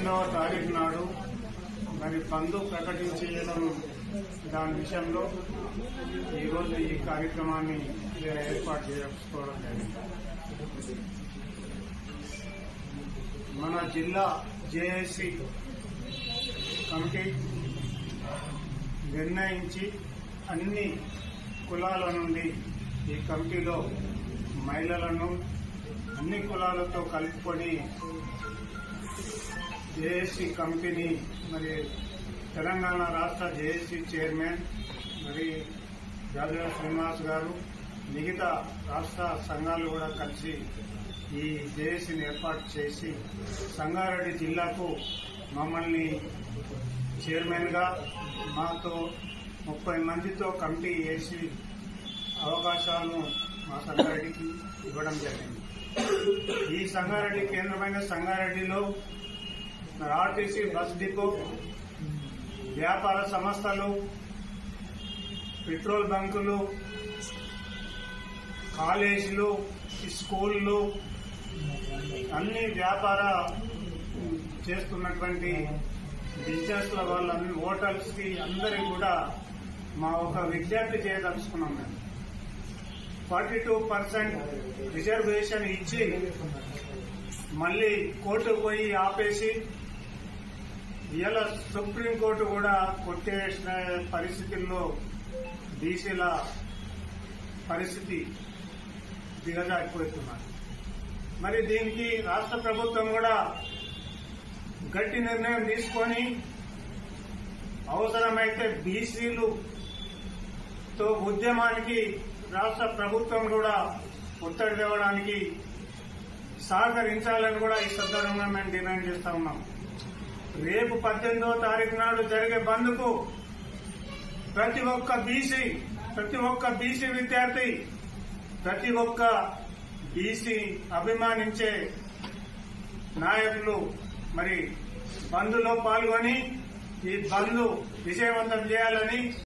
18వ తారీఖు నాడు మరి బంద్ ప్రకటించడం దాని విషయంలో ఈరోజు ఈ కార్యక్రమాన్ని ఏర్పాటు చేసుకోవడం జరిగింది. మన జిల్లా జేఏసీ కమిటీ నిర్ణయించి అన్ని కులాల నుండి ఈ కమిటీలో మహిళలను అన్ని కులాలతో కలుపుకొని జేఏసీ కమిటీని మరి తెలంగాణ రాష్ట్ర జేఏసీ చైర్మన్ మరి జాజుల శ్రీనివాస్ గారు మిగతా రాష్ట్ర సంఘాలు కూడా కలిసి ఈ జేఏసీని ఏర్పాటు చేసి సంగారెడ్డి జిల్లాకు మమ్మల్ని చైర్మన్ గా మాతో 30 మందితో కమిటీ వేసి అవకాశాలను మా సంగారెడ్డికి ఇవ్వడం జరిగింది. ఈ సంగారెడ్డి కేంద్రమైన సంగారెడ్డిలో ఆర్టీసీ బస్ డిపో, వ్యాపార సంస్థలు, పెట్రోల్ బంకులు, కాలేజీలు, స్కూళ్లు, అన్ని వ్యాపార చేస్తున్నటువంటి బిజినెస్ల వాళ్ళని, హోటల్స్ కి అందరికి కూడా మా ఒక విజ్ఞప్తి చేయదలుచుకున్నాం. మేము 42% రిజర్వేషన్ ఇచ్చి మళ్లీ కోర్టుకు పోయి ఆపేసి ఇలా సుప్రీంకోర్టు కూడా కొట్టేసిన పరిస్థితుల్లో బీసీల పరిస్థితి దిగజారిపోతున్నారు. మరి దీనికి రాష్ట్ర ప్రభుత్వం కూడా గట్టి నిర్ణయం తీసుకొని అవసరమైతే బీసీలతో ఉద్యమానికి రాష్ట్ర ప్రభుత్వం కూడా ఒత్తిడి తేవడానికి సహకరించాలని కూడా ఈ సందర్భంగా మేము డిమాండ్ చేస్తా ఉన్నాం. రేపు 18వ తారీఖు నాడు జరిగే బంద్కు ప్రతి ఒక్క బీసీ విద్యార్థి, ప్రతి ఒక్క బీసీ అభిమానించే నాయకులు మరి బంద్లో పాల్గొని ఈ బంద్ విజయవంతం చేయాలని